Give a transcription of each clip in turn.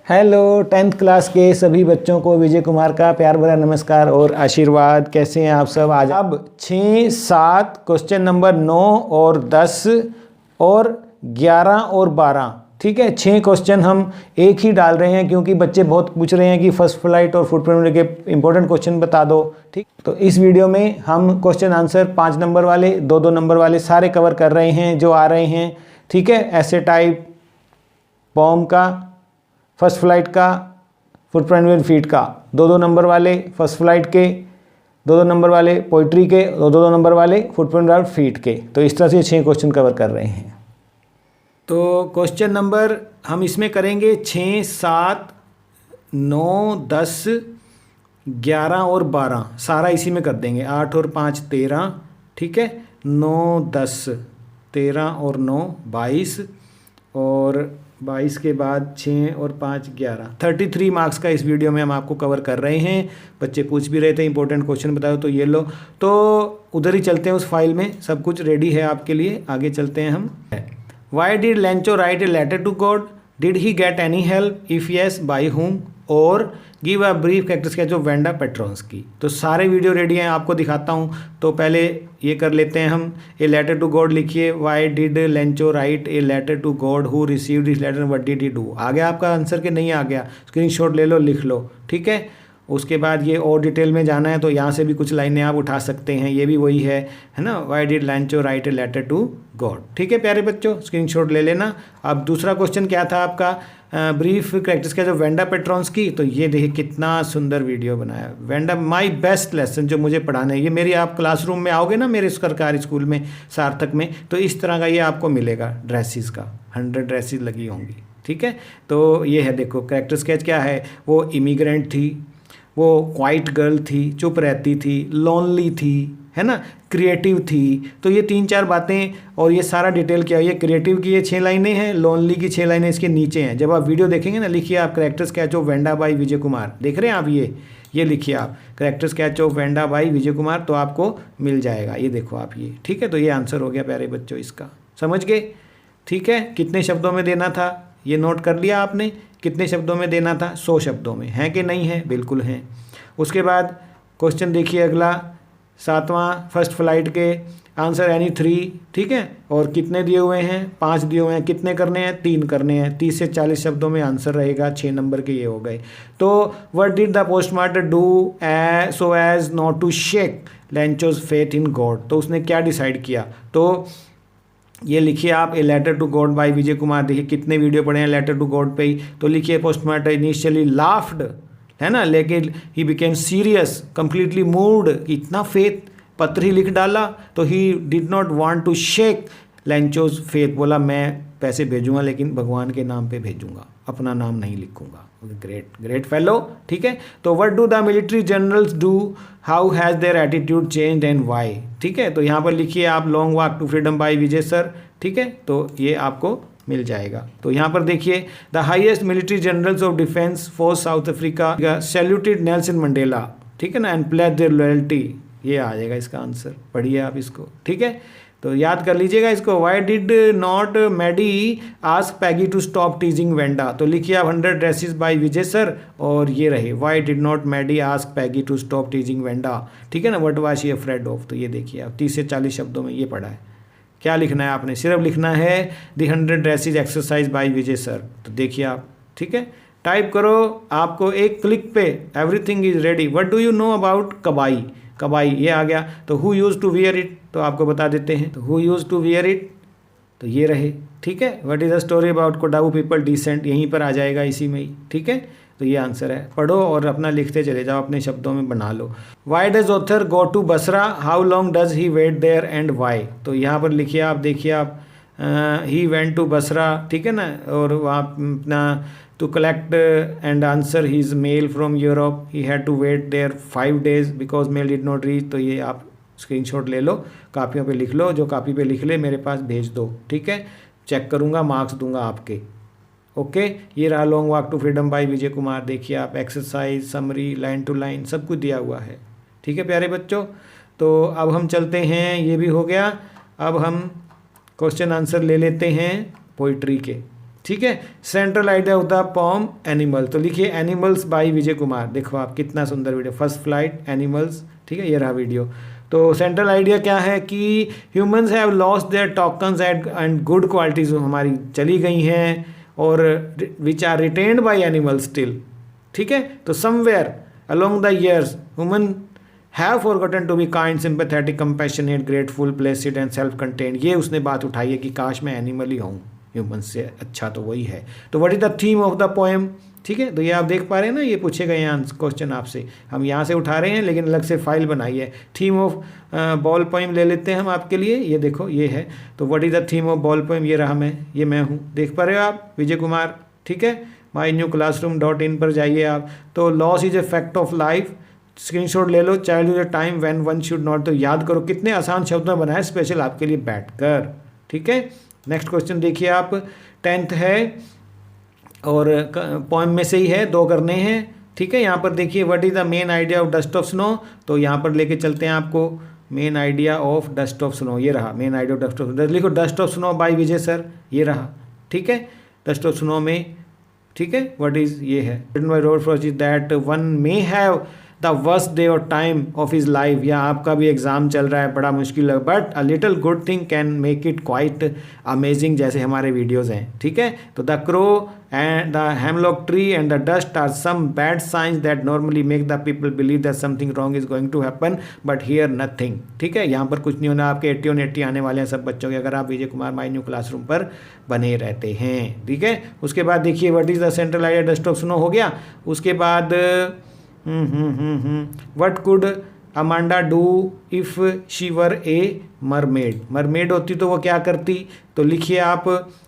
Hello 10th class के सभी बच्चों को विजय कुमार का प्यार भरा नमस्कार और आशीर्वाद। कैसे हैं आप सब? आज अब 6, 7 क्वेश्चन नंबर 9 और 10 और 11 और 12, ठीक है। 6 क्वेश्चन हम एक ही डाल रहे हैं क्योंकि बच्चे बहुत पूछ रहे हैं कि फर्स्ट फ्लाइट और फुटप्रिंट के इंपॉर्टेंट क्वेश्चन बता दो, ठीक। तो इस वीडियो में हम क्वेश्चन आंसर 5 नंबर वाले, 2-2 नंबर वाले सारे कवर कर रहे हैं जो आ रहे हैं, ठीक है। ऐसे टाइप, पॉम का, फर्स्ट फ्लाइट का, फुटप्रिंट विद फीट का, 2-2 नंबर वाले फर्स्ट फ्लाइट के, 2-2 नंबर वाले पोइट्री के, 2-2 नंबर वाले फुटप्रिंट विद फीट के। तो इस तरह से 6 क्वेश्चन कवर कर रहे हैं। तो क्वेश्चन नंबर हम इसमें करेंगे 6, 7, 9, 10, 11 और 12, सारा इसी में कर देंगे। 8 और 5 13, ठीक है। 9, 10, 13 और 9 22 और 22 के बाद 6 और 5 11, 33 मार्क्स का इस वीडियो में हम आपको कवर कर रहे हैं। बच्चे पूछ भी रहे थे इंपॉर्टेंट क्वेश्चन बताओ, तो ये लो। तो उधर ही चलते हैं, उस फाइल में सब कुछ रेडी है आपके लिए। आगे चलते हैं हम। Why did Lencho write a letter to God? Did he get any help? If yes, by whom? और give a brief character sketch of Wanda Petronski. तो सारे वीडियो रेडी हैं, आपको दिखाता हूँ। तो पहले ये कर लेते हैं हम। ए लेटर टू गॉड लिखिए। Why did Lencho write a letter to God? Who received this letter? What did he do? आ गया आपका आंसर के नहीं आ गया? स्क्रीनशॉट ले लो, लिख लो, ठीक है। उसके बाद ये और डिटेल में जाना है तो यहाँ से भी कुछ लाइनें आप उठा सकते हैं, ये भी वही है ना। Why did Lencho write a letter to God, ठीक है प्यारे बच्चों, स्क्रीनशॉट ले लेना। अब दूसरा क्वेश्चन क्या था आपका? Brief character sketch of Wanda Petronski. तो ये देखिए कितना सुंदर वीडियो बनाया। वेंडा माय बेस्ट लेसन, जो मुझे पढ़ाना है। ये मेरी, आप क्लासरूम में आओगे ना मेरे सरकारी स्कूल में सार्थक में, तो इस तरह का ये आपको मिलेगा ड्रेसेस का, 100 ड्रेसेस लगी होंगी, ठीक है। तो ये है, देखो कैरेक्टर स्केच क्या है। वो इमिग्रेंट थी, वो क्वाइट गर्ल थी, चुप रहती थी, लोनली थी, है ना, क्रिएटिव थी। तो ये 3-4 बातें और ये सारा डिटेल क्या है। ये क्रिएटिव की ये 6 लाइनें हैं, लोनली की 6 लाइनें इसके नीचे हैं। जब आप वीडियो देखेंगे ना, लिखिए आप character sketch of Wanda by Vijay Kumar, देख रहे हैं आप, ये लिखिए आप character sketch of Wanda by Vijay Kumar, तो आपको मिल जाएगा। ये देखो आप, ये ठीक है। तो ये आंसर हो गया प्यारे बच्चों इसका, समझ गए, ठीक है। कितने शब्दों में देना था ये नोट कर लिया आपने? कितने शब्दों में देना था? 100 शब्दों में। है कि नहीं है? बिल्कुल है। उसके बाद क्वेश्चन देखिए अगला, 7वां, फर्स्ट फ्लाइट के आंसर एनी 3, ठीक है। और कितने दिए हुए हैं? 5 दिए हुए हैं। कितने करने हैं? 3 करने हैं। 30 से 40 शब्दों में आंसर रहेगा। 6 नंबर के ये हो गए। तो what did the postmaster do so as not to shake Lencho's faith in God? तो उसने क्या डिसाइड किया? तो ये लिखिए आप, a letter to God by Vijay Kumar. देखिए कितने वीडियो पढ़े हैं लेटर टू गॉड पे ही। तो लिखिए पोस्टमास्टर इनिशियली लाफ्ड, है ना, लेकिन he became serious, completely moved. इतना फेथ, पत्र ही लिख डाला। तो he did not want to shake Lencho's faith, बोला मैं पैसे भेजूंगा लेकिन भगवान के नाम पे भेजूंगा, अपना नाम नहीं लिखूंगा। ग्रेट फेलो, ठीक है। तो what do the military generals do? How has their attitude changed and why? ठीक है। तो यहाँ पर लिखिए आप, long walk to freedom by Vijay sir, ठीक है। तो ये आपको मिल जाएगा। तो यहाँ पर देखिए, the highest military generals of defence force south Africa saluted Nelson Mandela, ठीक है ना, एंड प्लेड देयर लॉयल्टी। ये आ जाएगा इसका आंसर, पढ़िए आप इसको, ठीक है। तो याद कर लीजिएगा इसको। Why did not Maddie ask Peggy to stop teasing Wanda? तो लिखिए आप 100 ड्रेसेस बाय विजय सर, और ये रहे, why did not Maddie ask Peggy to stop teasing Wanda, ठीक है ना। What was she afraid of? तो ये देखिए आप 30 से 40 शब्दों में ये पढ़ा है। क्या लिखना है आपने? सिर्फ लिखना है the 100 dresses exercise by Vijay sir. तो देखिए आप, ठीक है, टाइप करो, आपको एक क्लिक पे everything is ready. What do you know about kabai? Kabai ये आ गया। तो who used to wear it? तो आपको बता देते हैं। तो who used to wear it? तो ये रहे, ठीक है। What is the story about Kodavu people descent? यहीं पर आ जाएगा इसी में ही, ठीक है। तो ये आंसर है। पढ़ो और अपना लिखते चले जाओ, अपने शब्दों में बना लो। Why does author go to Basra? How long does he wait there and why? तो यहाँ पर लिखिए आप, देखिए आप, ही वेंट टू बसरा, ठीक है ना, और वहाँ अपना to collect and answer his mail from Europe. He had to wait there 5 days because mail did not reach. तो ये आप स्क्रीनशॉट ले लो, कापियों पे लिख लो, जो कापी पे लिख ले मेरे पास भेज दो, ठीक है। चेक करूँगा, मार्क्स दूंगा आपके, ओके। ये रहा long walk to freedom by Vijay Kumar. देखिए आप, exercise, summary, line to line सब कुछ दिया हुआ है, ठीक है प्यारे बच्चों। तो अब हम चलते हैं, ये भी हो गया। अब हम क्वेश्चन आंसर ले लेते हैं पोइट्री के, ठीक है। सेंट्रल आइडिया होता है पोम एनिमल, तो लिखिए एनिमल्स बाय विजय कुमार। देखो आप कितना सुंदर वीडियो, फर्स्ट फ्लाइट एनिमल्स, ठीक है, ये रहा वीडियो। तो सेंट्रल आइडिया क्या है कि humans have lost their tokens and good qualities हमारी चली गई हैं, और which are retained by animals still, ठीक है। तो somewhere along the years human have forgotten to be kind, sympathetic, compassionate, grateful, placid and self contained. ये उसने बात उठाई है कि काश मैं एनिमल ही हूँ, ह्यूमन से अच्छा तो वही है। तो what is the theme of the poem, ठीक है। तो ये आप देख पा रहे हैं ना, ये पूछे गए हैं क्वेश्चन आपसे, हम यहाँ से उठा रहे हैं लेकिन अलग से फाइल बनाई है। थीम ऑफ बॉल पोएम ले लेते हैं हम आपके लिए, ये देखो ये है। तो what is the theme of ball poem, ये रहा मैं हूँ, देख पा रहे हो आप, विजय कुमार, ठीक है। mynewclassroom.in पर जाइए आप। तो loss is a fact of life, screenshot ले लो। Child is a time when one should not, तो याद करो कितने आसान शब्द में बनाए स्पेशल आपके लिए बैठकर, ठीक है। नेक्स्ट क्वेश्चन देखिए आप, 10th है और पोएम में से ही है, 2 करने हैं, ठीक है। यहाँ पर देखिए what is the main idea of dust of snow, तो यहाँ पर लेके चलते हैं आपको, main idea of dust of snow, ये रहा main idea of dust of snow. लिखो dust of snow by Vijay sir, ये रहा, ठीक है। डस्ट ऑफ स्नो में, ठीक है, व्हाट इज, ये है road for is that one may have the worst day और टाइम ऑफ हिज लाइफ, या आपका भी एग्जाम चल रहा है, बड़ा मुश्किल है, but a little good thing can make it quite amazing, जैसे हमारे वीडियोस हैं, ठीक है। तो the crow and the hemlock tree and the dust are some bad signs that normally make the people believe that something wrong is going to happen but here nothing, ठीक है। यहाँ पर कुछ नहीं होना, आपके 80 और 80 आने वाले हैं सब बच्चों के, अगर आप Vijay Kumar my new classroom पर बने रहते हैं, ठीक है। उसके बाद देखिए what is the central idea dust of snow हो गया। उसके बाद what could Amanda do if she were a mermaid, mermaid होती तो वो क्या करती, तो लिखिए आप,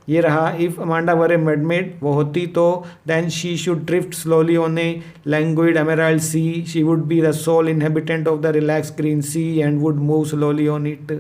ये रहा, if Amanda were a mermaid, वो होती तो then she should drift slowly on a languid emerald sea, she would be the sole inhabitant of the relax green sea and would move slowly on it.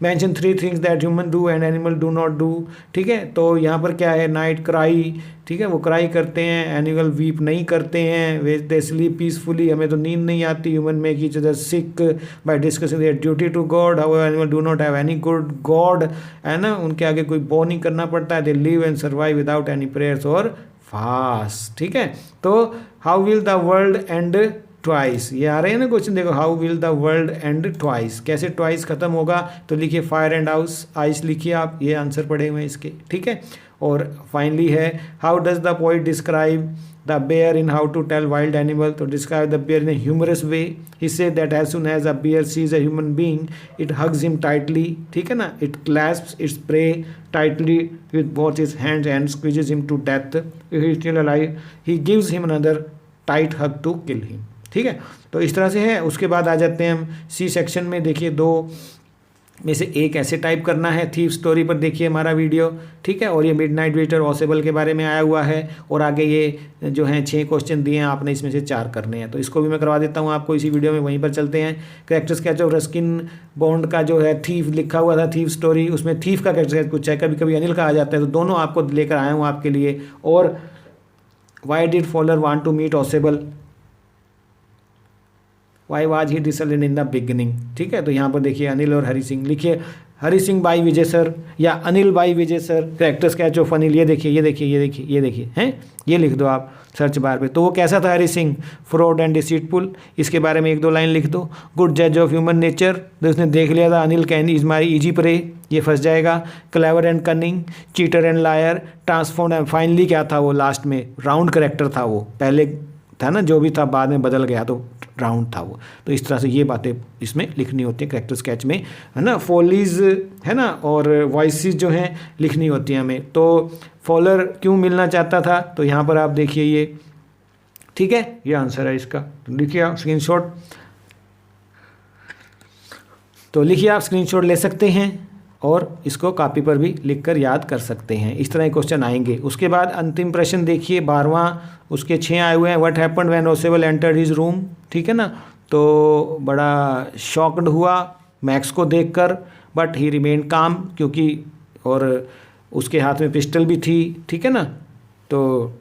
Mention 3 things that human do and animal do not do, ठीक है। तो यहाँ पर क्या है, night cry, ठीक है, वो क्राई करते हैं, एनिमल वीप नहीं करते हैं, वे दे स्लीप पीसफुली, हमें तो नींद नहीं आती, human make each other sick by discussing their duty to God, how animal do not have any good God, है ना, उनके आगे कोई बो नहीं करना पड़ता है, they live and survive without any prayers और फास्ट, ठीक है। तो how will the world and twice, ये आ रहे हैं ना क्वेश्चन, देखो how will the world and twice, कैसे ट्वाइस खत्म होगा, तो लिखिए फायर एंड आइस लिखिए आप, ये आंसर पड़े हुए हैं इसके, ठीक है। और फाइनली है how does the poet describe the bear in how to tell wild animal, तो describe the bear in a humorous way, he said that as soon as a bear sees a human being it hugs him tightly, ठीक है ना, it clasps its prey tightly with both his hands and squeezes him to death, if he is still alive he gives him another tight hug to kill him, ठीक है। तो इस तरह से है। उसके बाद आ जाते हैं हम सी सेक्शन में, देखिए 2 में से एक ऐसे टाइप करना है, थीफ स्टोरी पर देखिए हमारा वीडियो, ठीक है। और ये मिडनाइट विजिटर ऑसेबल के बारे में आया हुआ है, और आगे ये जो हैं 6 क्वेश्चन दिए हैं, आपने इसमें से 4 करने हैं, तो इसको भी मैं करवा देता हूँ आपको इसी वीडियो में। वहीं पर चलते हैं, character sketch of Ruskin bond का जो है थीफ लिखा हुआ था, थीफ स्टोरी, उसमें थीफ का कैरेक्टर स्केच कुछ है, कभी कभी अनिल का आ जाता है, तो दोनों आपको लेकर आया हूँ आपके लिए। और why did Fowler want to meet Ausable, why was he disappointed in the beginning, ठीक है। तो यहाँ पर देखिए अनिल और हरी सिंह, लिखिए Hari Singh by Vijay sir या Anil by Vijay sir, character sketch of Anil, ये देखिए ये देखिए ये देखिए ये देखिए हैं, ये लिख दो आप सर्च बार पे। तो वो कैसा था Hari Singh, fraud and deceitful, इसके बारे में 1-2 लाइन लिख दो। गुड जज ऑफ ह्यूमन नेचर, तो उसने देख लिया था Anil can is my easy prey, ये फंस जाएगा। Clever and cunning, cheater and liar, transform and finally क्या था वो लास्ट में, राउंड करेक्टर था वो, पहले था ना जो भी था बाद में बदल गया तो राउंड था वो। तो इस तरह से ये बातें इसमें लिखनी होती है कैरेक्टर स्केच में, है ना। फॉलीज है ना, और वॉइसेस जो हैं लिखनी होती हैं हमें। तो फॉलर क्यों मिलना चाहता था, तो यहाँ पर आप देखिए ये, ठीक है, ये आंसर है इसका। तो लिखिए आप स्क्रीनशॉट, तो लिखिए आप स्क्रीनशॉट ले सकते हैं और इसको कॉपी पर भी लिखकर याद कर सकते हैं। इस तरह के क्वेश्चन आएंगे। उसके बाद अंतिम प्रश्न देखिए 12वां, उसके 6 आए हुए हैं। What happened when Ausable entered his room, ठीक है ना। तो बड़ा शॉक्ड हुआ मैक्स को देखकर, बट ही रिमेन काम, क्योंकि और उसके हाथ में पिस्टल भी थी, ठीक है ना। तो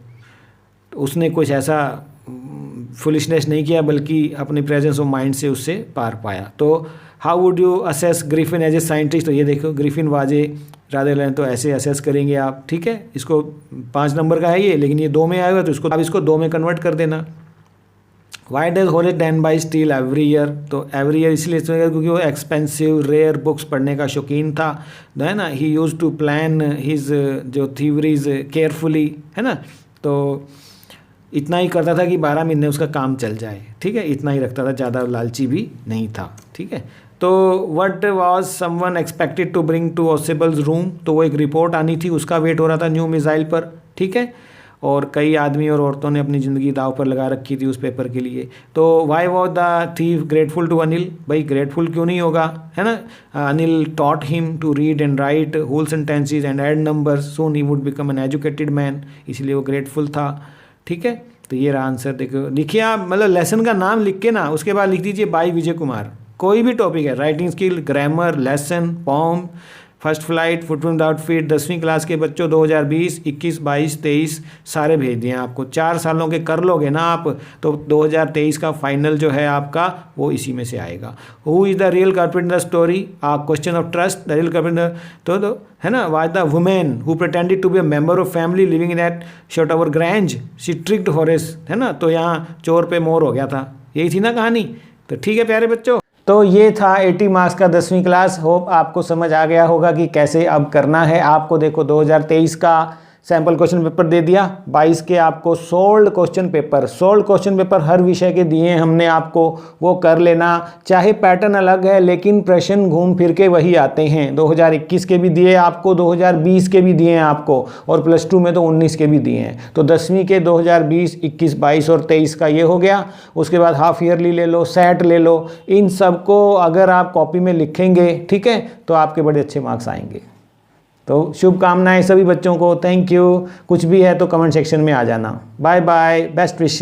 उसने कुछ ऐसा फुलिशनेस नहीं किया, बल्कि अपने प्रेजेंस ऑफ माइंड से उससे पार पाया। तो how would you assess Griffin as a scientist, तो ये देखो ग्रिफिन वाजे रादरलैंड, तो ऐसे असेस करेंगे आप, ठीक है। इसको 5 नंबर का है ये, लेकिन ये 2 में आएगा तो इसको आप इसको 2 में कन्वर्ट कर देना। Why does Holi Dan by steel every year, तो एवरी ईयर इसलिए क्योंकि वो एक्सपेंसिव रेयर बुक्स पढ़ने का शौकीन था, है ना। ही यूज टू प्लान हिज जो थीवरीज केयरफुली, है ना। तो इतना ही करता था कि 12 महीने उसका काम चल जाए, ठीक है, इतना ही रखता था, ज़्यादा लालची भी नहीं था, ठीक है। तो what was someone expected to bring to Ausable's room, तो वो एक रिपोर्ट आनी थी, उसका वेट हो रहा था न्यू मिसाइल पर, ठीक है। और कई आदमी और औरतों ने अपनी ज़िंदगी दाव पर लगा रखी थी उस पेपर के लिए। तो why was the thief grateful to Anil, भाई ग्रेटफुल क्यों नहीं होगा, है ना। Anil taught him to read and write whole sentences and add numbers, soon he would become an educated man, इसलिए वो ग्रेटफुल था, ठीक है। तो ये रहा आंसर, देखो लिखिए आप, मतलब लेसन का नाम लिख के ना उसके बाद लिख दीजिए बाई विजय कुमार, कोई भी टॉपिक है, writing skill, grammar, lesson, poem, first flight, footprint outfit, 10वीं क्लास के बच्चों 2020, 21, 22, 23 सारे भेज दिए आपको। 4 सालों के कर लोगे ना आप, तो 2023 का फाइनल जो है आपका वो इसी में से आएगा। Who is the real culprit in the story, question of trust, the real culprit, तो है ना। Was the woman who pretended to be a member of family living in at Shotover Grange, she tricked Horace, है ना। तो यहाँ चोर पे मोर हो गया था, यही थी ना कहानी। तो ठीक है प्यारे बच्चों, तो ये था 80 मार्क्स का 10वीं क्लास। होप आपको समझ आ गया होगा कि कैसे अब करना है आपको। देखो 2023 का सैम्पल क्वेश्चन पेपर दे दिया, 22 के आपको सोल्ड क्वेश्चन पेपर हर विषय के दिए हमने आपको, वो कर लेना। चाहे पैटर्न अलग है लेकिन प्रश्न घूम फिर के वही आते हैं। 2021 के भी दिए आपको, 2020 के भी दिए हैं आपको, और +2 में तो 19 के भी दिए हैं। तो 10वीं के 2020, 21, 22 और 23 का ये हो गया। उसके बाद हाफ ईयरली ले लो, सेट ले लो, इन सबको अगर आप कॉपी में लिखेंगे, ठीक है, तो आपके बड़े अच्छे मार्क्स आएंगे। तो शुभकामनाएं सभी बच्चों को, थैंक यू। कुछ भी है तो कमेंट सेक्शन में आ जाना। Bye bye, best wish.